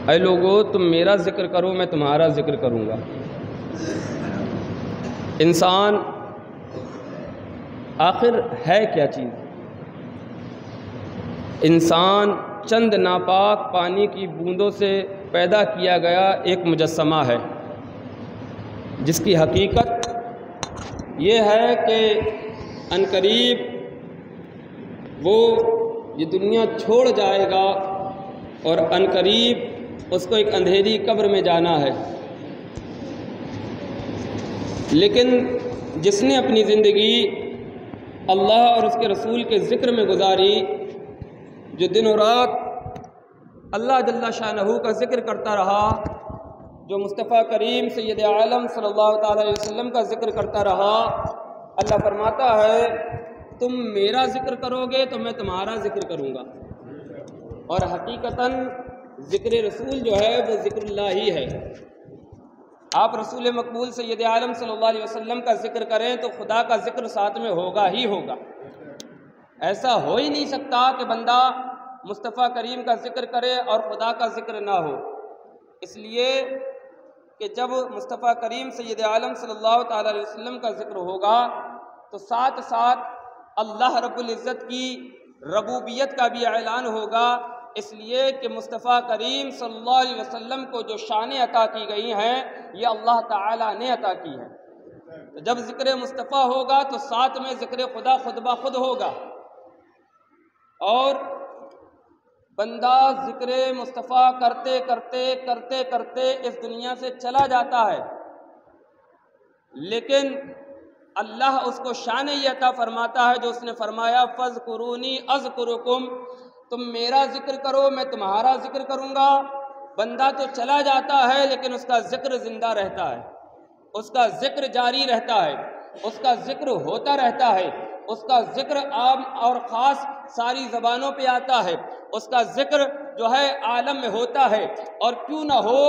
اے لوگو تم میرا ذکر کرو میں تمہارا ذکر کروں گا۔ انسان آخر ہے کیا چیز؟ انسان چند ناپاک پانی کی بوندوں سے پیدا کیا گیا ایک مجسمہ ہے، جس کی حقیقت یہ ہے کہ عنقریب وہ یہ دنیا چھوڑ جائے گا اور عنقریب اس کو ایک اندھیری قبر میں جانا ہے۔ لیکن جس نے اپنی زندگی اللہ اور اس کے رسول کے ذکر میں گزاری، جو دن و رات اللہ جل شانہ کا ذکر کرتا رہا، جو مصطفیٰ کریم سید عالم صلی اللہ تعالی علیہ وسلم کا ذکر کرتا رہا، اللہ فرماتا ہے تم میرا ذکر کرو گے تو میں تمہارا ذکر کروں گا۔ اور حقیقتاً ذکر رسول جو ہے وہ ذکر اللہ ہی ہے۔ آپ رسول مقبول سید عالم صلی اللہ علیہ وسلم کا ذکر کریں تو خدا کا ذکر ساتھ میں ہوگا ہی ہوگا۔ ایسا ہو ہی نہیں سکتا کہ بندہ مصطفیٰ کریم کا ذکر کرے اور خدا کا ذکر نہ ہو۔ اس لیے کہ جب مصطفیٰ کریم سید عالم صلی اللہ تعالی علیہ وسلم کا ذکر ہوگا تو ساتھ ساتھ اللہ رب العزت کی ربوبیت کا بھی اعلان ہوگا، اس لیے کہ مصطفیٰ کریم صلی اللہ علیہ وسلم کو جو شانیں عطا کی گئی ہیں یہ اللہ تعالیٰ نے عطا کی ہیں۔ جب ذکر مصطفیٰ ہوگا تو ساتھ میں ذکر خدا خود بخود ہوگا، اور بندہ ذکر مصطفیٰ کرتے کرتے کرتے کرتے اس دنیا سے چلا جاتا ہے، لیکن اللہ اس کو شان یہ عطا فرماتا ہے جو اس نے فرمایا فاذکرونی اذکرکم، تم میرا ذکر کرو میں تمہارا ذکر کروں گا۔ بندہ تو چلا جاتا ہے لیکن اس کا ذکر زندہ رہتا ہے، اس کا ذکر جاری رہتا ہے، اس کا ذکر ہوتا رہتا ہے، اس کا ذکر عام اور خاص ساری زبانوں پہ آتا ہے، اس کا ذکر جو ہے عالم میں ہوتا ہے۔ اور کیوں نہ ہو،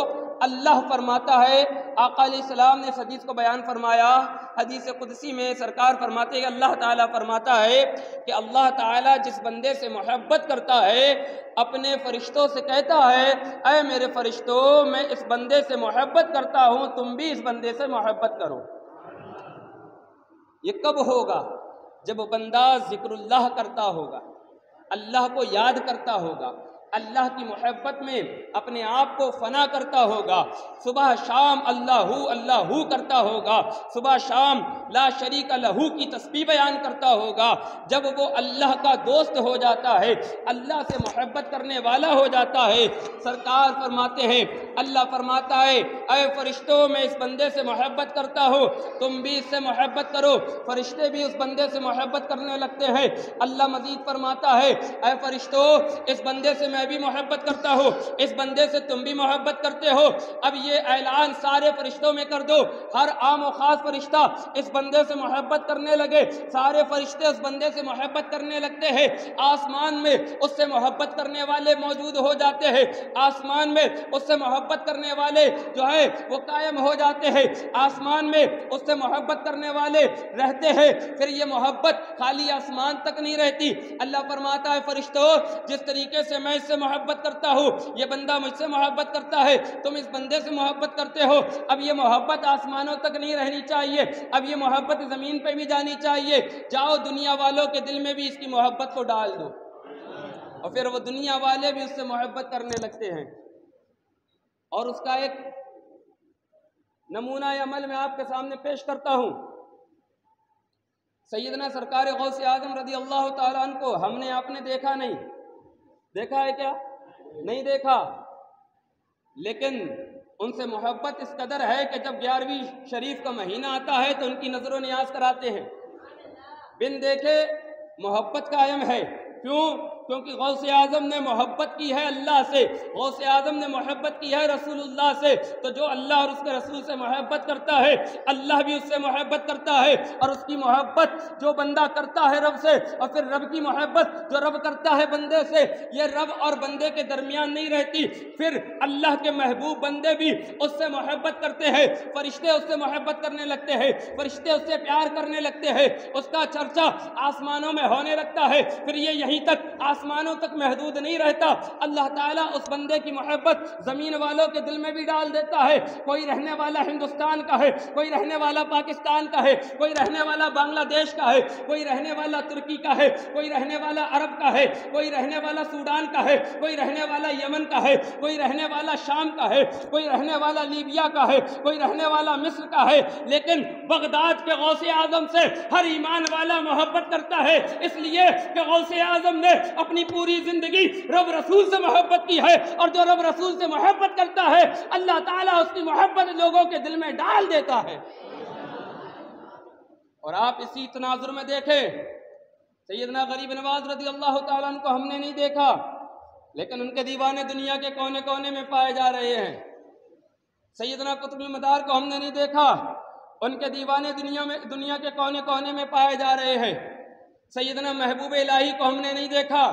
اللہ فرماتا ہے، آقا علیہ السلام نے اس حدیث کو بیان فرمایا، حدیث قدسی میں سرکار فرماتے ہیں، اللہ تعالیٰ فرماتا ہے کہ اللہ تعالیٰ جس بندے سے محبت کرتا ہے اپنے فرشتوں سے کہتا ہے اے میرے فرشتوں میں اس بندے سے محبت کرتا ہوں، تم بھی اس بندے سے محبت کرو۔ یہ کب ہوگا؟ جب بندہ ذکر اللہ کرتا ہوگا، اللہ کو یاد کرتا ہوگا، اللہ کی محبت میں اپنے آپ کو فنا کرتا ہوگا، صبح شام اللہ اللہ کرتا ہوگا، صبح شام لا شریک لہو کی تسبیح بیان کرتا ہوگا۔ جب وہ اللہ کا دوست ہو جاتا ہے، اللہ سے محبت کرنے والا ہو جاتا ہے، سرکار فرماتے ہیں، اللہ فرماتا ہے اے فرشتوں میں اس بندے سے محبت کرتا ہوں، تم بھی اس سے محبت کرو۔ فرشتے بھی اس بندے سے محبت کرنے لگتے ہیں۔ اللہ مزید فرماتا ہے اے فرشتوں اس بندے سے میں بھی محبت کرتا ہوں، اس بندے سے تم بھی محبت کرتے ہو۔ اب یہ اعلان سارے فرشتوں میں کر دو، ہر عام و خاص فرشتہ اس بندے سے محبت کرنے لگے، سارے فرشتے اس بندے سے محبت کرنے لگتے ہیں۔ آسمان میں اس سے محبت کرنے والے موجود ہو جاتے ہیں، آسمان میں اس سے محبت کرنے والے جو ہے وہ قائم ہو جاتے ہیں، آسمان میں اس سے محبت کرنے والے رہتے ہیں۔ پھر یہ محبت خالی آسمان تک نہیں رہتی، اللہ فرماتا ہے فرشتوں جس طریقے سے میں اس سے محبت کرتا ہوں، یہ بندہ مجھ سے محبت کرتا ہے، تم اس بندے سے محبت کرتے ہو۔ اب یہ محبت آسمانوں تک نہیں رہنی چاہیے، اب یہ محبت زمین پہ بھی جانی چاہیے۔ جاؤ دنیا والوں کے دل میں بھی اس کی محبت کو ڈال دو، اور پھر وہ دنیا والے بھی اس سے محبت کرنے لگتے ہیں۔ اور اس کا ایک نمونہ عمل میں آپ کے سامنے پیش کرتا ہوں۔ سیدنا سرکار غوث اعظم رضی اللہ تعالیٰ عنہ کو ہم نے آپ نے دیکھا نہیں، دیکھا ہے کیا؟ نہیں دیکھا، لیکن ان سے محبت اس قدر ہے کہ جب 11ویں شریف کا مہینہ آتا ہے تو ان کی نظر و نیاز کراتے ہیں، بن دیکھے محبت قائم ہے۔ کیوں؟ کیونکہ غوث اعظم نے محبت کی ہے اللہ سے، غوث اعظم نے محبت کی ہے رسول اللہ سے، تو جو اللہ اور اس کے رسول سے محبت کرتا ہے اللہ بھی اس سے محبت کرتا ہے، اور اس کی محبت جو بندہ کرتا ہے رب سے، اور پھر رب کی محبت جو رب کرتا ہے بندے سے، یہ رب اور بندے کے درمیان نہیں رہتی، پھر اللہ کے محبوب بندے بھی اس سے محبت کرتے ہیں، فرشتے اس سے محبت کرنے لگتے ہیں، فرشتے اس سے پیار کرنے لگتے ہیں، اس کا چرچا آسمانوں میں ہونے لگتا ہے، پھر یہ یہیں تک آسمانوں تک محدود نہیں رہتا، اللہ تعالیٰ اس بندے کی محبت زمین والوں کے دل میں بھی ڈال دیتا ہے۔ کوئی رہنے والا ہندوستان کا ہے، کوئی رہنے والا پاکستان کا ہے، کوئی رہنے والا بنگلہ دیش کا ہے، کوئی رہنے والا ترکی کا ہے، کوئی رہنے والا عرب کا ہے، کوئی رہنے والا سوڈان کا ہے، کوئی رہنے والا یمن کا ہے، کوئی رہنے والا شام کا ہے، کوئی رہنے والا لیبیا کا ہے، کوئی رہنے والا مصر کا ہے، لیکن بغداد کے غوث اعظم سے ہر ایمان والا محبت کرتا ہے، اس لیے کہ غوث اعظم نے اپنی پوری زندگی رب رسول سے محبت کی ہے، اور جو رب رسول سے محبت کرتا ہے اللہ تعالیٰ اس کی محبت لوگوں کے دل میں ڈال دیتا ہے۔ اور آپ اسی تناظر میں دیکھیں، سیدنا غریب نواز رضی اللہ تعالیٰ عنہ کو ہم نے نہیں دیکھا، لیکن ان کے دیوانے دنیا کے کونے کونے میں پائے جا رہے ہیں۔ سیدنا قطب المدار کو ہم نے نہیں دیکھا، ان کے دیوانے دنیا کے کونے کونے میں پائے جا رہے ہیں۔ سیدنا محبوب الہی کو ہم نے نہیں دیکھا،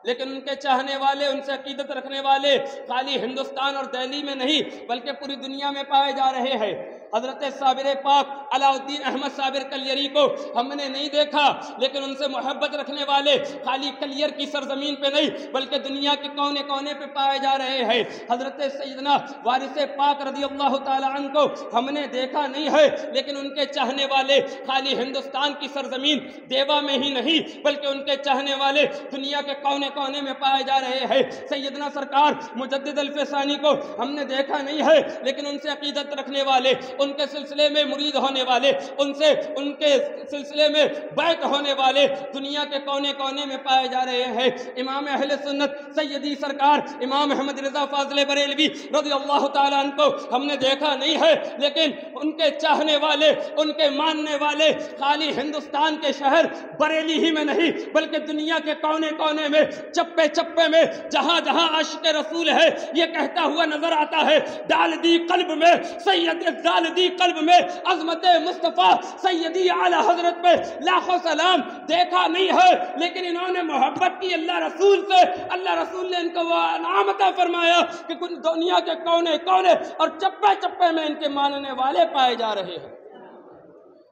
لیکن ان کے چاہنے والے، ان سے عقیدت رکھنے والے خالی ہندوستان اور دہلی میں نہیں بلکہ پوری دنیا میں پائے جا رہے ہیں۔ حضرت صابر پاک علاء الدین احمد صابر کلیری کو ہم نے نہیں دیکھا، لیکن ان سے محبت رکھنے والے خالی کلیر کی سرزمین پہ نہیں بلکہ دنیا کے کونے کونے پہ پائے جا رہے ہیں۔ حضرت سیدنا وارث پاک رضی اللہ تعالی عنہ کو ہم نے دیکھا نہیں ہے، لیکن ان کے چاہنے والے خالی ہندوستان کی سرزمین دیوا میں ہی نہیں بلکہ ان کے چاہنے والے دنیا کے کونے کونے میں پائے جا رہے ہیں۔ سیدنا سرکار مجدد الفسانی کو ہم نے دیکھا نہیں ہے، لیکن ان سے عقیدت رکھنے والے، ان کے سلسلے میں مرید ہونے والے، ان کے سلسلے میں بیعت ہونے والے دنیا کے کونے کونے میں پائے جا رہے ہیں۔ امام اہل سنت سیدی سرکار امام احمد رضا فاضل بریلوی رضی اللہ تعالیٰ عنہ کو ہم نے دیکھا نہیں ہے، لیکن ان کے چاہنے والے، ان کے ماننے والے خالی ہندوستان کے شہر بریلی ہی میں نہیں بلکہ دنیا کے کونے کونے میں، چپے چپے میں، جہاں جہاں عاشق رسول ہے یہ کہتا ہوا نظر آتا ہے، ڈال دی قلب میں سید، ڈال دی قلب میں عظمت مصطفیٰ سیدی اعلی حضرت پہ لاکھوں سلام۔ دیکھا نہیں ہے لیکن انہوں نے محبت کی اللہ رسول سے، اللہ رسول نے ان کو وہ انعام عطا فرمایا کہ دنیا کے کونے کونے اور چپے چپے میں ان کے ماننے والے پائے جا رہے ہیں۔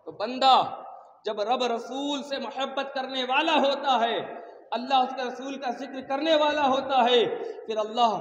تو بندہ جب رب رسول سے محبت کرنے والا ہوتا ہے، اللہ اس کے رسول کا ذکر کرنے والا ہوتا ہے، پھر اللہ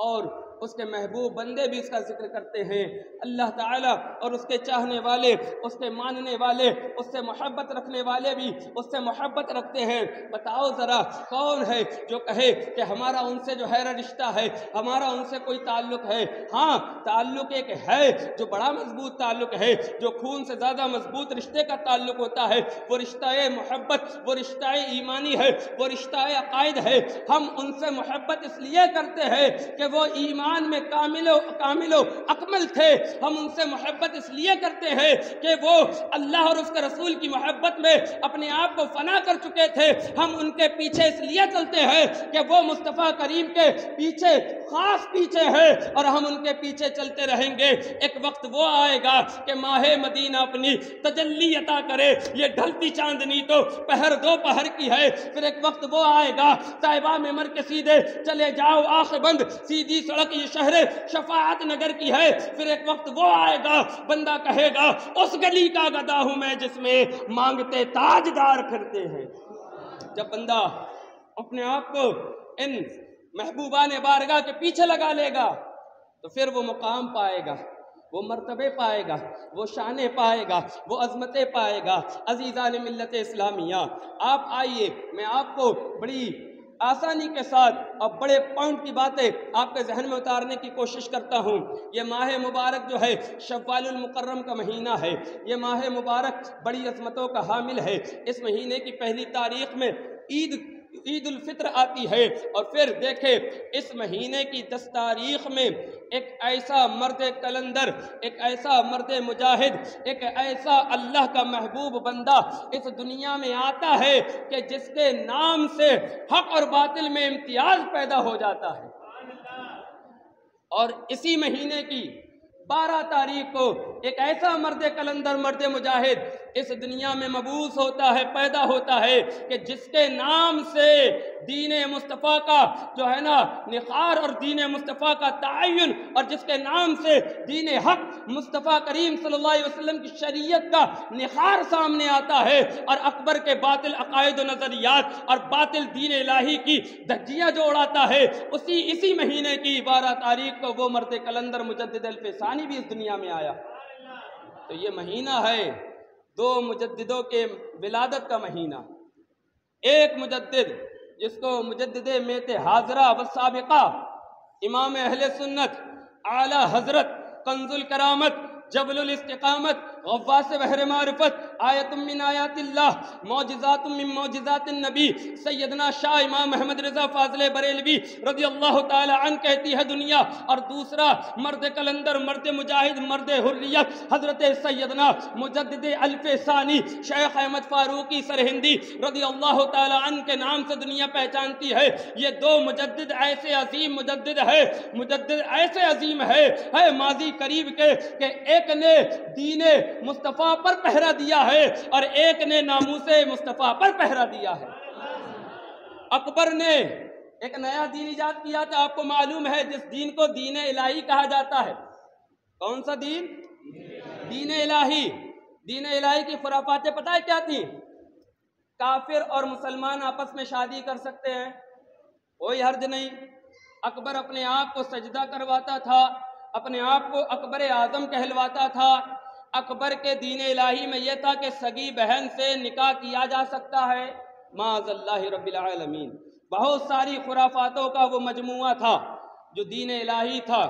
اور اس کے محبوب بندے بھی اس کا ذکر کرتے ہیں۔ اللہ تعالیٰ اور اس کے چاہنے والے، اس کے ماننے والے، اس سے محبت رکھنے والے بھی اس سے محبت رکھتے ہیں۔ بتاؤ ذرا کون ہے جو کہے کہ ہمارا ان سے جو ہے رشتہ ہے، ہمارا ان سے کوئی تعلق ہے؟ ہاں، تعلق ایک ہے جو بڑا مضبوط تعلق ہے، جو خون سے زیادہ مضبوط رشتے کا تعلق ہوتا ہے، وہ رشتہ محبت، وہ رشتہ ایمانی ہے، وہ رشتہ عقائد ہے۔ ہم ان سے محبت اس لیے کرتے ہیں کہ وہ ایمان میں کامل و اکمل تھے۔ ہم ان سے محبت اس لیے کرتے ہیں کہ وہ اللہ اور اس کے رسول کی محبت میں اپنے آپ کو فنا کر چکے تھے۔ ہم ان کے پیچھے اس لیے چلتے ہیں کہ وہ مصطفیٰ کریم کے پیچھے خاص پیچھے ہیں، اور ہم ان کے پیچھے چلتے رہیں گے۔ ایک وقت وہ آئے گا کہ ماہ مدینہ اپنی تجلی عطا کرے، یہ ڈھلتی چاندنی تو پہر دو پہر کی ہے۔ پھر ایک وقت وہ آئے گا طیبہ میں مر کے سیدھے چلے جاؤ آنکھ بند، سیدھی سڑک یہ شہر شفاعت نگر کی ہے۔ پھر ایک وقت وہ آئے گا بندہ کہے گا اس گلی کا گدا ہوں میں جس میں مانگتے تاجدار پھرتے ہیں۔ جب بندہ اپنے آپ کو ان محبوبان بارگاہ کے پیچھے لگا لے گا تو پھر وہ مقام پائے گا، وہ مرتبے پائے گا، وہ شانیں پائے گا، وہ عظمتیں پائے گا۔ عزیزان ملت اسلامیہ، آپ آئیے، میں آپ کو بڑی آسانی کے ساتھ اور بڑے پوائنٹ کی باتیں آپ کے ذہن میں اتارنے کی کوشش کرتا ہوں۔ یہ ماہ مبارک جو ہے شوال المکرم کا مہینہ ہے، یہ ماہ مبارک بڑی عظمتوں کا حامل ہے۔ اس مہینے کی پہلی تاریخ میں عید الفطر آتی ہے، اور پھر دیکھیں اس مہینے کی 10 تاریخ میں ایک ایسا مرد کلندر، ایک ایسا مرد مجاہد، ایک ایسا اللہ کا محبوب بندہ اس دنیا میں آتا ہے کہ جس کے نام سے حق اور باطل میں امتیاز پیدا ہو جاتا ہے۔ اور اسی مہینے کی 12 تاریخ کو ایک ایسا مرد کلندر، مرد مجاہد اس دنیا میں مبعوث ہوتا ہے، پیدا ہوتا ہے کہ جس کے نام سے دین مصطفیٰ کا جو ہے نا نخار اور دین مصطفیٰ کا تعین، اور جس کے نام سے دین حق مصطفیٰ کریم صلی اللہ علیہ وسلم کی شریعت کا نخار سامنے آتا ہے، اور اکبر کے باطل عقائد و نظریات اور باطل دین الہی کی دھجیاں جو اڑاتا ہے، اسی مہینے کی 12 تاریخ کو وہ مرد کلندر مجدد الف ثانی بھی اس دنیا میں آیا۔ تو یہ مہینہ ہے 2 مجددوں کے ولادت کا مہینہ۔ ایک مجدد جس کو مجدد میت حاضرہ و سابقہ، امام اہل سنت، اعلیٰ حضرت، کنز الکرامت، جبل الاستقامت، غواص بحر معرفت، آیت من آیات اللہ، معجزات من معجزات النبی، سیدنا شاہ امام محمد رضا فاضل بریلوی رضی اللہ تعالی عنہ کہتی ہے دنیا، اور دوسرا مرد کلندر، مرد مجاہد، مرد حریت، حضرت سیدنا مجدد الف ثانی شیخ احمد فاروقی سرہندی رضی اللہ تعالی عنہ کے نام سے دنیا پہچانتی ہے۔ یہ 2 مجدد ایسے عظیم مجدد ہے، مجدد ایسے عظیم ہے ماضی قریب کے کہ ایک نے دین مصطفیٰ پر پہرا دیا ہے اور ایک نے ناموس مصطفیٰ پر پہرا دیا ہے۔ اکبر نے ایک نیا دین ایجاد کیا تھا، آپ کو معلوم ہے، جس دین کو دین الہی کہا جاتا ہے۔ کون سا دین؟ دین الہی۔ دین الہی کی خرافاتیں پتہ ہے کیا تھی؟ کافر اور مسلمان آپس میں شادی کر سکتے ہیں، کوئی حرج نہیں۔ اکبر اپنے آپ کو سجدہ کرواتا تھا، اپنے آپ کو اکبر اعظم کہلواتا تھا۔ اکبر کے دین الہی میں یہ تھا کہ سگی بہن سے نکاح کیا جا سکتا ہے، معاذ اللہ رب العالمین۔ بہت ساری خرافاتوں کا وہ مجموعہ تھا جو دین الہی تھا۔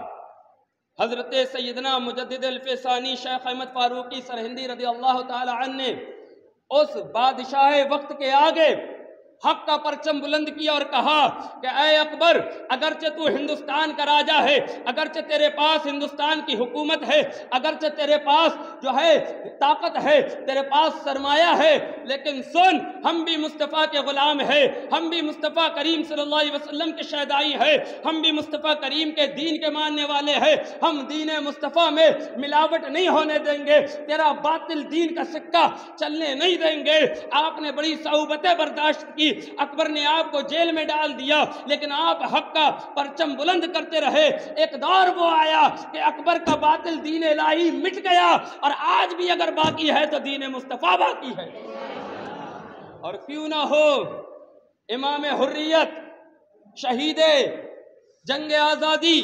حضرت سیدنا مجدد الف ثانی شیخ احمد فاروقی سرہندی رضی اللہ تعالی عنہ نے اس بادشاہ وقت کے آگے حق کا پرچم بلند کیا اور کہا کہ اے اکبر، اگرچہ تو ہندوستان کا راجا ہے، اگرچہ تیرے پاس ہندوستان کی حکومت ہے، اگرچہ تیرے پاس جو ہے طاقت ہے، تیرے پاس سرمایہ ہے، لیکن سن، ہم بھی مصطفیٰ کے غلام ہیں، ہم بھی مصطفیٰ کریم صلی اللہ علیہ وسلم کے شہدائی ہیں، ہم بھی مصطفیٰ کریم کے دین کے ماننے والے ہیں، ہم دین مصطفیٰ میں ملاوٹ نہیں ہونے دیں گے، تیرا باطل دین کا سکہ چلنے نہیں دیں گے۔ آپ نے بڑی صعوبتیں برداشت کی، اکبر نے آپ کو جیل میں ڈال دیا، لیکن آپ حق کا پرچم بلند کرتے رہے۔ ایک دور وہ آیا کہ اکبر کا باطل دین الہی مٹ گیا، اور آج بھی اگر باقی ہے تو دین مصطفیٰ باقی ہے۔ اور کیوں نہ ہو، امام حریت، شہید جنگ آزادی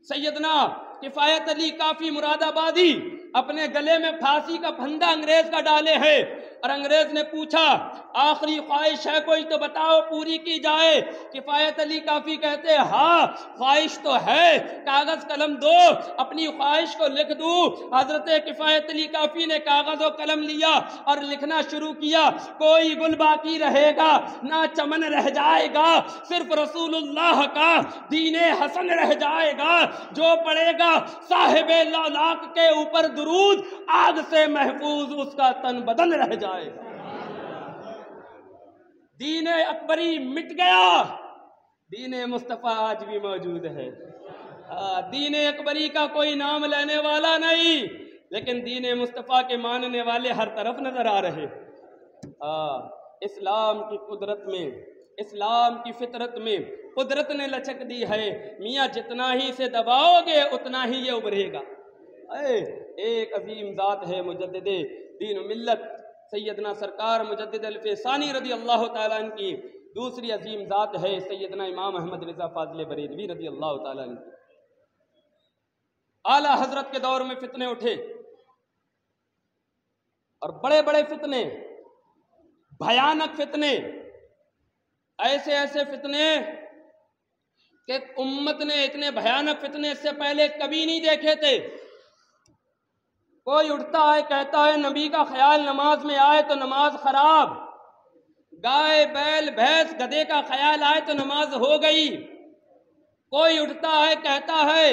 سیدنا کفایت علی کافی مراد آبادی اپنے گلے میں پھانسی کا پھندا انگریز کا ڈالے ہیں، اور انگریز نے پوچھا آخری خواہش ہے کوئی تو بتاؤ پوری کی جائے۔ کفایت علی کافی کہتے ہیں ہاں خواہش تو ہے، کاغذ قلم دو، اپنی خواہش کو لکھ دوں۔ حضرت کفایت علی کافی نے کاغذ و قلم لیا اور لکھنا شروع کیا، کوئی گل باقی رہے گا نہ چمن رہ جائے گا، صرف رسول اللہ کا دین حسن رہ جائے گا، جو پڑے گا صاحب لالاک کے اوپر درود آگ سے محفوظ اس کا تن بدن رہ جائے گا۔ دین اکبری مٹ گیا، دین مصطفیٰ آج بھی موجود ہے۔ دین اکبری کا کوئی نام لینے والا نہیں، لیکن دین مصطفیٰ کے ماننے والے ہر طرف نظر آ رہے۔ اسلام کی قدرت میں، اسلام کی فطرت میں قدرت نے لچک دی ہے، میاں جتنا ہی سے دباؤ گے اتنا ہی یہ ابھرے گا۔ ایک عظیم ذات ہے مجدد دین و ملت سیدنا سرکار مجدد الف ثانی رضی اللہ تعالیٰ عنہ کی، دوسری عظیم ذات ہے سیدنا امام احمد رضا فاضل بریلوی رضی اللہ تعالیٰ عنہ کی۔ اعلیٰ حضرت کے دور میں فتنے اٹھے، اور بڑے بڑے فتنے، بھیانک فتنے، ایسے ایسے فتنے کہ امت نے اتنے بھیانک فتنے اس سے پہلے کبھی نہیں دیکھے تھے۔ کوئی اٹھتا ہے کہتا ہے نبی کا خیال نماز میں آئے تو نماز خراب، گائے بیل بھینس گدھے کا خیال آئے تو نماز ہو گئی۔ کوئی اٹھتا ہے کہتا ہے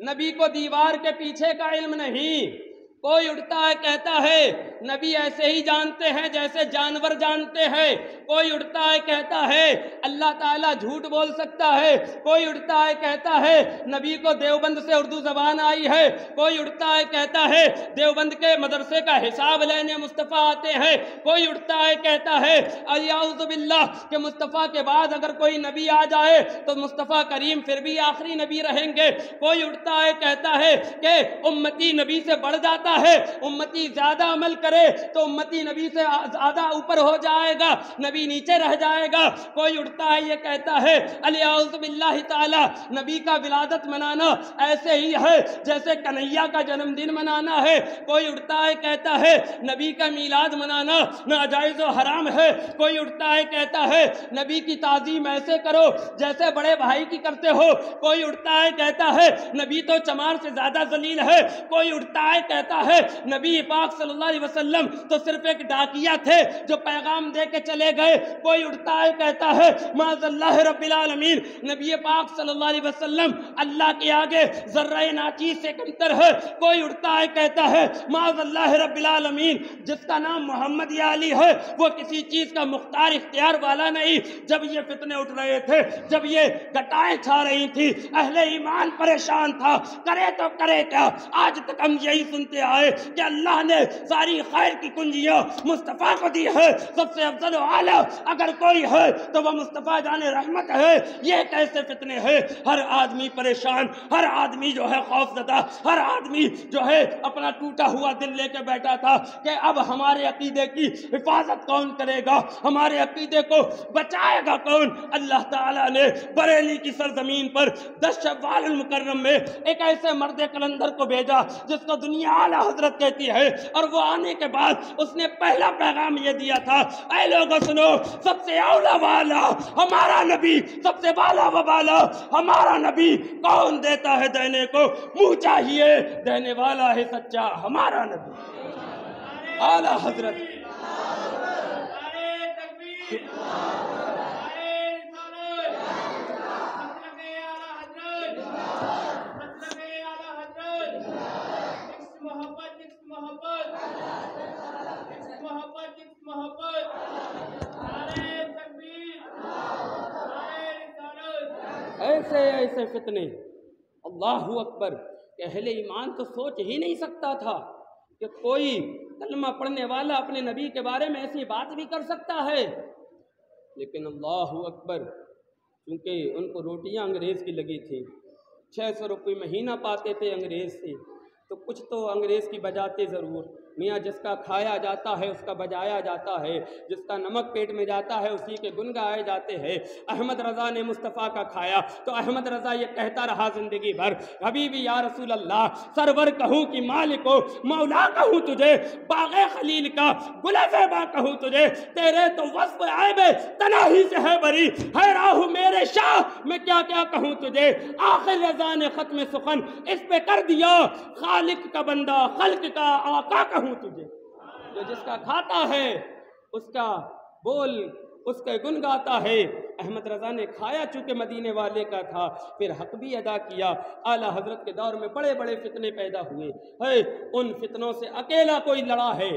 نبی کو دیوار کے پیچھے کا علم نہیں، کوئی اٹھتا ہے کہتا ہے نبی ایسے ہی جانتے ہیں جیسے جانور جانتے ہیں۔ کوئی اٹھتا ہے کہتا ہے اللہ تعالیٰ جھوٹ بول سکتا ہے، کوئی اٹھتا ہے کہتا ہے نبی کو دیوبند سے اردو زبان آئی ہے، کوئی اٹھتا ہے کہتا ہے دیوبند کے مدرسے کا حساب لینے مصطفیٰ آتے ہیں، کوئی اٹھتا ہے کہتا ہے اعوذ باللہ کہ مصطفیٰ کے بعد اگر کوئی نبی آ جائے تو مصطفیٰ کریم پھر بھی آخری نبی رہیں گے، کوئی اٹھتا ہے کہتا ہے کہ امتی نبی سے بڑھ جاتا ہے، امتی زیادہ عمل کرے تو امتی نبی سے زیادہ اوپر ہو جائے گا، نبی نیچے رہ جائے گا، کوئی اٹھتا ہے یہ کہتا ہے اعوذ باللہ تعالی نبی کا ولادت منانا ایسے ہی ہے جیسے کنہیا کا جنم دن منانا ہے، کوئی اٹھتا ہے کہتا ہے نبی کا میلاد منانا ناجائز و حرام ہے، کوئی اٹھتا ہے کہتا ہے نبی کی تعظیم ایسے کرو جیسے بڑے بھائی کی کرتے ہو، کوئی اٹھتا ہے کہتا ہے نبی تو چمار سے زیادہ ذلیل ہے، کوئی اٹھتا ہے کہتا ہے نبی پاک صلی اللہ علیہ وسلم تو صرف ایک ڈاکیا تھے جو پیغام دے کے چلے گئے، کوئی اٹھتا ہے کہتا ہے معاذ اللہ رب العالمین نبی پاک صلی اللہ علیہ وسلم اللہ کے آگے ذرہ ناچیز سے کمتر ہے، کوئی اٹھتا ہے کہتا ہے معاذ اللہ رب العالمین جس کا نام محمد یا علی ہے وہ کسی چیز کا مختار اختیار والا نہیں۔ جب یہ فتنے اٹھ رہے تھے، جب یہ گٹائیں چھا رہی تھی، اہل ایمان پریشان تھا، کرے تو کرے کیا؟ آج تک ہم یہی سنتے آئے کہ اللہ نے ساری خیر کی کنجیاں مصطفیٰ کو دی ہے، سب سے افضل و اعلیٰ اگر کوئی ہے تو وہ مصطفیٰ جان رحمت ہے۔ یہ کیسے فتنے ہیں؟ ہر آدمی پریشان، ہر آدمی جو ہے خوف زدہ، ہر آدمی جو ہے اپنا ٹوٹا ہوا دل لے کے بیٹھا تھا کہ اب ہمارے عقیدے کی حفاظت کون کرے گا، ہمارے عقیدے کو بچائے گا کون؟ اللہ تعالیٰ نے بریلی کی سرزمین پر 10 شوال المکرم میں ایک ایسے مرد قلندر کو بھیجا جس کو دنیا اعلیٰ حضرت کہتی ہے، اور وہ آنے کے بعد اس نے پہلا پیغام یہ دیا تھا اے لوگوں سنو، سب سے اولا والا ہمارا نبی، سب سے بالا و بالا ہمارا نبی، کون دیتا ہے دینے کو؟ منہ چاہیے، دینے والا ہے سچا ہمارا نبی اعلیٰ حضرت۔ ایسے ایسے فتنے، اللہ اکبر، کہ اہل ایمان تو سوچ ہی نہیں سکتا تھا کہ کوئی کلمہ پڑھنے والا اپنے نبی کے بارے میں ایسی بات بھی کر سکتا ہے، لیکن اللہ اکبر، کیونکہ ان کو روٹیاں انگریز کی لگی تھی، 600 روپے مہینہ پاتے تھے انگریز سے، تو کچھ تو انگریز کی بجاتے ضرور، میاں جس کا کھایا جاتا ہے اس کا بجایا جاتا ہے، جس کا نمک پیٹ میں جاتا ہے اسی کے گن گائے جاتے ہیں۔ احمد رضا نے مصطفیٰ کا کھایا تو احمد رضا یہ کہتا رہا زندگی بھر، حبیبی یا رسول اللہ، سرور کہوں کہ مالک ہو، مولا کہوں تجھے، باغ خلیل کا گل زیبا کہوں تجھے، تیرے تو وصف عیب تناہی سے ہے بری، ہے راہ میرے شاہ میں کیا کیا کہوں تجھے، آخر رضا نے ختم سخن اس پہ کر دیا، خالق کا بندہ خلق کا آقا کہوں تجھے۔ جو جس کا کھاتا ہے اس کا بول اس کے گن گاتا ہے۔ احمد رضا نے کھایا چونکہ مدینے والے کا تھا، پھر حق بھی ادا کیا۔ اعلیٰ حضرت کے دور میں بڑے بڑے فتنے پیدا ہوئے، ان فتنوں سے اکیلا کوئی لڑا ہے،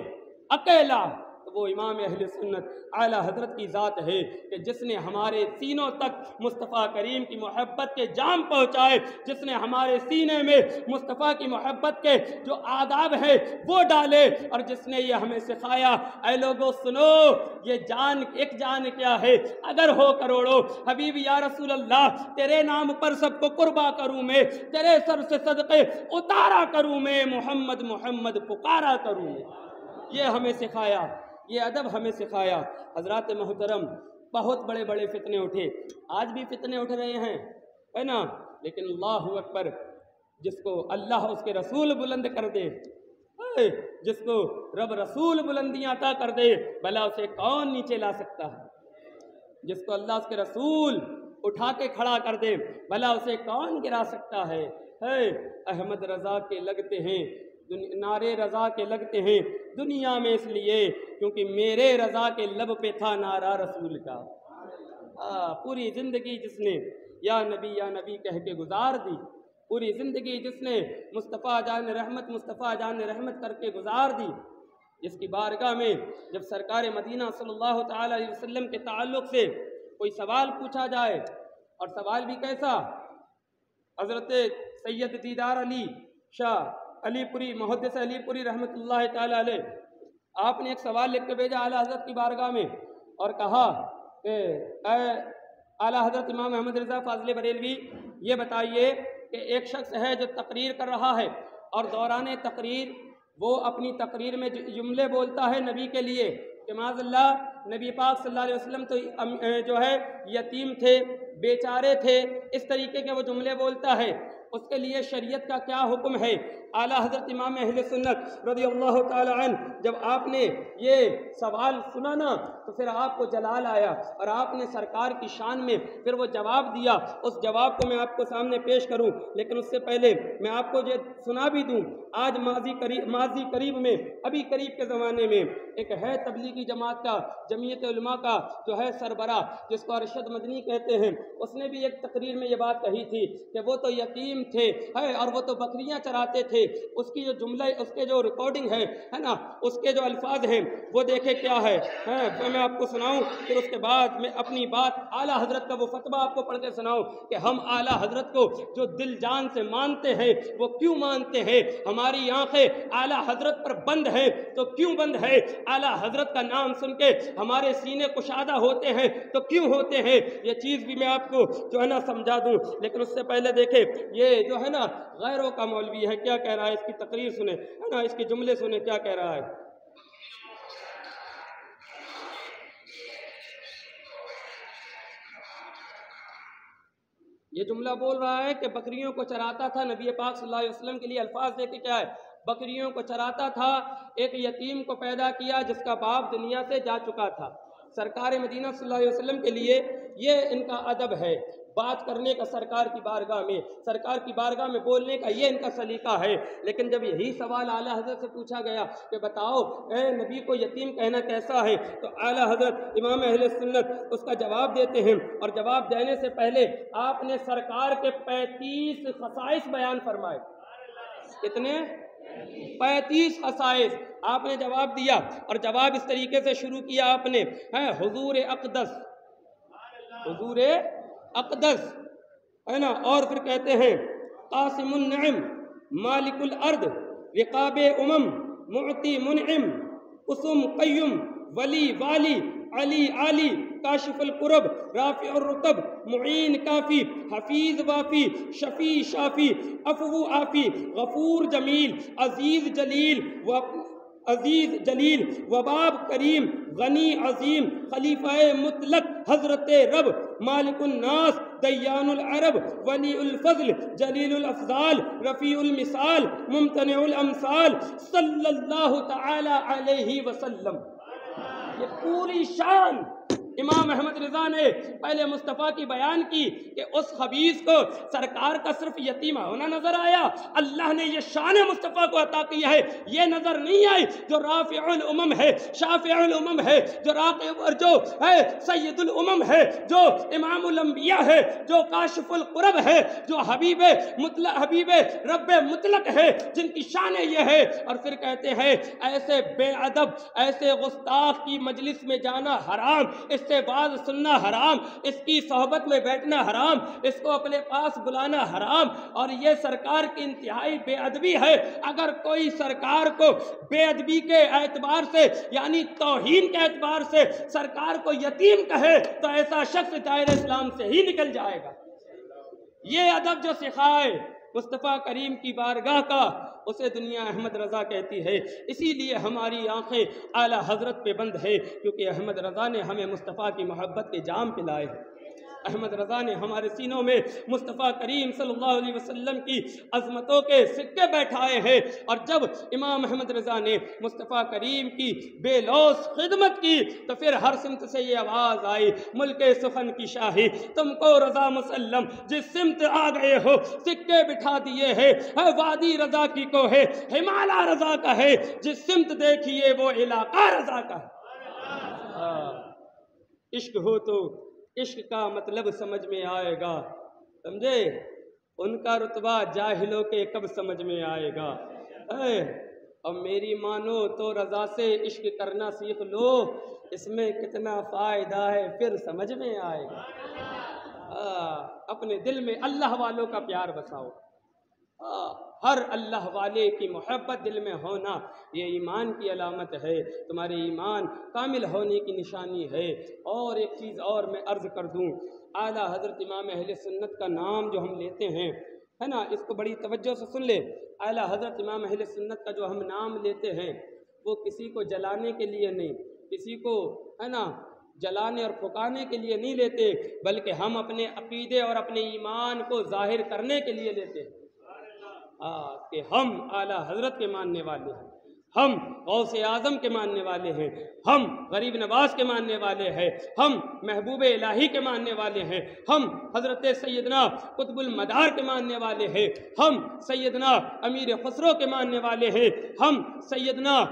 اکیلا، تو وہ امام اہل سنت اعلیٰ حضرت کی ذات ہے کہ جس نے ہمارے سینوں تک مصطفیٰ کریم کی محبت کے جام پہنچائے، جس نے ہمارے سینے میں مصطفیٰ کی محبت کے جو آداب ہیں وہ ڈالے، اور جس نے یہ ہمیں سکھایا اے لوگو سنو، یہ جان ایک جان کیا ہے اگر ہو کروڑوں، حبیبی یا رسول اللہ تیرے نام پر سب کو قربا کروں میں، تیرے سر سے صدقے اتارا کروں میں، محمد محمد پکارا کروں میں۔ یہ ہمیں سکھایا، یہ ادب ہمیں سکھایا۔ حضرات محترم، بہت بڑے بڑے فتنے اٹھے، آج بھی فتنے اٹھ رہے ہیں، ہے نا، لیکن اللہ اکبر، جس کو اللہ اس کے رسول بلند کر دے، جس کو رب رسول بلندیاں عطا کر دے، بھلا اسے کون نیچے لا سکتا ہے؟ جس کو اللہ اس کے رسول اٹھا کے کھڑا کر دے، بھلا اسے کون گرا سکتا ہے؟ احمد رضا کے لگتے ہیں نعرے، رضا کے لگتے ہیں دنیا میں اس لیے کیونکہ میرے رضا کے لب پہ تھا نعرہ رسول کا۔ پوری زندگی جس نے یا نبی کہہ کے گزار دی، پوری زندگی جس نے مصطفیٰ جان رحمت کر کے گزار دی، اس کی بارگاہ میں جب سرکار مدینہ صلی اللہ تعالی علیہ وسلم کے تعلق سے کوئی سوال پوچھا جائے، اور سوال بھی کیسا، حضرت سید دیدار علی شاہ علی پوری محدث علی پوری رحمۃ اللہ تعالی علیہ، آپ نے ایک سوال لکھ کے بھیجا اعلیٰ حضرت کی بارگاہ میں اور کہا کہ اے اعلیٰ حضرت امام احمد رضا فاضل بریلوی، یہ بتائیے کہ ایک شخص ہے جو تقریر کر رہا ہے اور دوران تقریر وہ اپنی تقریر میں جملے بولتا ہے نبی کے لیے کہ معاذ اللہ نبی پاک صلی اللہ علیہ وسلم تو جو ہے یتیم تھے، بیچارے تھے، اس طریقے کے وہ جملے بولتا ہے، اس کے لیے شریعت کا کیا حکم ہے؟ اعلیٰ حضرت امام اہل سنت رضی اللہ تعالی عنہ جب آپ نے یہ سوال سنا نا تو پھر آپ کو جلال آیا اور آپ نے سرکار کی شان میں پھر وہ جواب دیا۔ اس جواب کو میں آپ کو سامنے پیش کروں، لیکن اس سے پہلے میں آپ کو یہ سنا بھی دوں۔ آج ماضی قریب میں ابھی قریب کے زمانے میں ایک ہے تبلیغی جماعت کا، جمعیت علماء کا جو ہے سربراہ، جس کو ارشد مدنی کہتے ہیں، اس نے بھی ایک تقریر میں یہ بات کہی تھی کہ وہ تو یتیم تھے اور وہ تو بکریاں چراتے تھے۔ اس کی جو جملہ، اس کے جو ریکارڈنگ ہے نا، اس کے جو الفاظ ہیں وہ دیکھیں کیا ہے، میں آپ کو سناؤں، پھر اس کے بعد میں اپنی بات اعلیٰ حضرت کا وہ فتویٰ آپ کو پڑھ کے سناؤں کہ ہم اعلیٰ حضرت کو جو دل جان سے مانتے ہیں وہ کیوں مانتے ہیں، ہماری آنکھیں اعلیٰ حضرت پر بند ہیں تو کیوں بند ہے، اعلیٰ حضرت کا نام سن کے ہمارے سینے کشادہ ہوتے ہیں تو کیوں ہوتے ہیں، یہ چیز بھی میں آپ کو جو ہے نا سمجھا دوں۔ لیکن اس سے پہلے دیکھیں یہ جو ہے نا غیروں کا مولوی ہے، کیا کہہ رہا ہے، اس کی تقریر سنیں ہے نا، اس کے جملے سنیں کیا کہہ رہا ہے۔ یہ جملہ بول رہا ہے کہ بکریوں کو چراتا تھا، نبی پاک صلی اللہ علیہ وسلم کے لیے الفاظ دیکھیں کیا ہے، بکریوں کو چراتا تھا، ایک یتیم کو پیدا کیا جس کا باپ دنیا سے جا چکا تھا۔ سرکار مدینہ صلی اللہ علیہ وسلم کے لیے یہ ان کا ادب ہے، بات کرنے کا سرکار کی بارگاہ میں بولنے کا یہ ان کا سلیقہ ہے۔ لیکن جب یہی سوال اعلیٰ حضرت سے پوچھا گیا کہ بتاؤ اے نبی کو یتیم کہنا کیسا ہے، تو اعلیٰ حضرت امام اہل سنت اس کا جواب دیتے ہیں، اور جواب دینے سے پہلے آپ نے سرکار کے 35 خصائص بیان فرمائے۔ کتنے؟ 35 خصائص آپ نے جواب دیا، اور جواب اس طریقے سے شروع کیا آپ نے، حضور اقدس، حضور اقدس ہے نا، اور پھر کہتے ہیں قاسم النعم، مالک الارض، رقاب امم، معطی منعم، قسم قیم، ولی والی، علی عالی، کاشف القرب، رافع الرتب، معین کافی، حفیظ وافی، شفیع شافی، عفو عافی، غفور جمیل، عزیز جلیل، وباب کریم، غنی عظیم، خلیفہ مطلق، حضرت رب، مالک الناس، دیان العرب، ولی الفضل، جلیل الافضال، رفیع المثال، ممتنع الامثال، صلی اللہ تعالی علیہ وسلم۔ یہ پوری شان امام احمد رضا نے پہلے مصطفیٰ کی بیان کی کہ اس خبیث کو سرکار کا صرف یتیمہ ہونا نظر آیا، اللہ نے یہ شان مصطفیٰ کو عطا کی ہے، یہ نظر نہیں آئی جو رافع الامم ہے، شافع الامم ہے، جو ہے سید الامم ہے، جو امام الانبیاء ہے، جو کاشف القرب ہے، جو حبیب رب مطلق ہے، جن کی شان یہ ہے۔ اور پھر کہتے ہیں ایسے بے ادب، ایسے گستاخ کی مجلس میں جانا حرام، اس سے باز سننا حرام، اس کی صحبت میں بیٹھنا حرام، اس کو اپنے پاس بلانا حرام، اور یہ سرکار کی انتہائی بے ادبی ہے۔ اگر کوئی سرکار کو بے ادبی کے اعتبار سے یعنی توہین کے اعتبار سے سرکار کو یتیم کہے تو ایسا شخص دائرہ اسلام سے ہی نکل جائے گا۔ یہ ادب جو سکھائے مصطفیٰ کریم کی بارگاہ کا، اسے دنیا احمد رضا کہتی ہے۔ اسی لیے ہماری آنکھیں اعلیٰ حضرت پہ بند ہے، کیونکہ احمد رضا نے ہمیں مصطفیٰ کی محبت کے جام پلائے ہیں۔ احمد رضا نے ہمارے سینوں میں مصطفیٰ کریم صلی اللہ علیہ وسلم کی عظمتوں کے سکے بیٹھائے ہیں، اور جب امام احمد رضا نے مصطفیٰ کریم کی بے لوث خدمت کی تو پھر ہر سمت سے یہ آواز آئی، ملک سخن کی شاہی تم کو رضا مسلم، جس سمت آ گئے ہو سکے بٹھا دیے ہیں، وادی رضا کی کو ہے، ہمالیہ رضا کا ہے، جس سمت دیکھیے وہ علاقہ رضا کا ہے۔ عشق ہو تو عشق کا مطلب سمجھ میں آئے گا، سمجھے؟ ان کا رتبہ جاہلوں کے کب سمجھ میں آئے گا؟ اور میری مانو تو رضا سے عشق کرنا سیکھ لو، اس میں کتنا فائدہ ہے پھر سمجھ میں آئے گا۔ اپنے دل میں اللہ والوں کا پیار بساؤ، ہر اللہ والے کی محبت دل میں ہونا یہ ایمان کی علامت ہے، تمہارے ایمان کامل ہونے کی نشانی ہے۔ اور ایک چیز اور میں عرض کر دوں، اعلیٰ حضرت امام اہل سنت کا نام جو ہم لیتے ہیں ہے نا، اس کو بڑی توجہ سے سن لے۔ اعلیٰ حضرت امام اہل سنت کا جو ہم نام لیتے ہیں وہ کسی کو جلانے کے لیے نہیں، کسی کو ہے نا جلانے اور پھکانے کے لیے نہیں لیتے، بلکہ ہم اپنے عقیدے اور اپنے ایمان کو ظاہر کرنے کے لیے لیتے ہیں کہ ہم اعلیٰ حضرت کے ماننے والے ہیں، ہم غوث اعظم کے ماننے والے ہیں، ہم غریب نواز کے ماننے والے ہیں، ہم محبوب الہی کے ماننے والے ہیں، ہم حضرت سیدنا قطب المدار کے ماننے والے ہیں، ہم سیدنا امیر خسرو کے ماننے والے ہیں، ہم سیدنا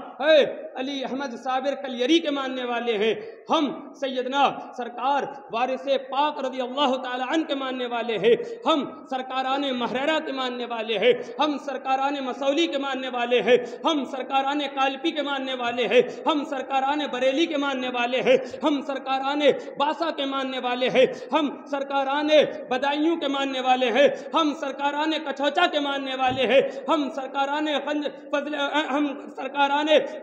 علی احمد صابر کلیری کے ماننے والے ہیں، ہم سیدنا سرکار وارث پاک رضی اللہ تعالی عنہ کے ماننے والے ہیں، ہم سرکاران محررہ کے ماننے والے ہیں، ہم سرکاران مسولی کے ماننے والے ہیں، ہم سرکاران کالپی کے ماننے والے ہیں، ہم سرکاران بریلی کے ماننے والے ہیں، ہم سرکاران باسا کے ماننے والے ہیں، ہم سرکاران بدایوں کے ماننے والے ہیں، ہم سرکاران کچھوچا کے ماننے والے ہیں، ہم سرکاران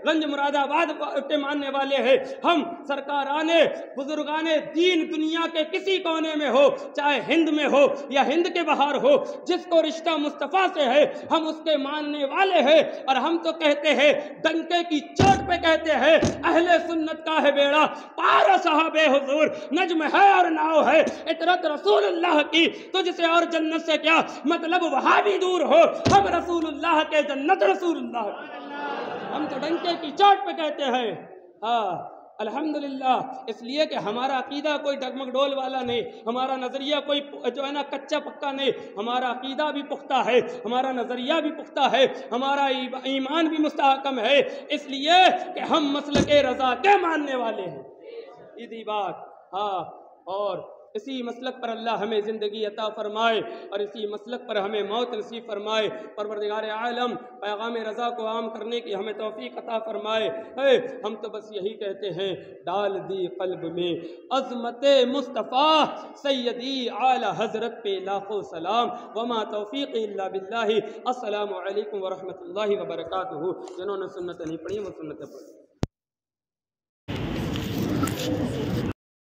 گنج مراد آباد کے ماننے والے ہیں، ہم سرکاران بزرگان دین دنیا کے کسی کونے میں ہو، چاہے ہند میں ہو یا ہند کے باہر ہو، جس کو رشتہ مصطفیٰ سے ہے ہم اس کے ماننے والے ہیں۔ اور ہم تو کہتے ہیں، ڈنکے کی چوٹ پہ کہتے ہیں، اہل سنت کا ہے بیڑا پار صاحب حضور، نجم ہے اور ناؤ ہے اطرت رسول اللہ کی، تجھ سے اور جنت سے کیا مطلب وہاں بھی دور ہو، ہم رسول اللہ کے جنت رسول اللہ کی۔ ہم تو ڈنکے کی چوٹ پہ کہتے ہیں الحمدللہ، اس لیے کہ ہمارا عقیدہ کوئی ڈگمگ ڈول والا نہیں، ہمارا نظریہ کوئی جو ہے نا کچا پکا نہیں، ہمارا عقیدہ بھی پختہ ہے، ہمارا نظریہ بھی پختہ ہے، ہمارا ایمان بھی مستحکم ہے، اس لیے کہ ہم مسلک رضا کے ماننے والے ہیں۔ سیدھی بات۔ اور اسی مسلک پر اللہ ہمیں زندگی عطا فرمائے اور اسی مسلک پر ہمیں موت نصیب فرمائے۔ پروردگار عالم پیغام رضا کو عام کرنے کی ہمیں توفیق عطا فرمائے۔ ہم تو بس یہی کہتے ہیں، ڈال دی قلب میں عظمت مصطفیٰ، سیدی اعلی حضرت پہ لاکھوں سلام، وما توفیق الا باللہ۔ السلام علیکم ورحمۃ اللہ وبرکاتہ۔ جنہوں نے سنتیں نہیں پڑھی وہ سنتیں پڑھیں۔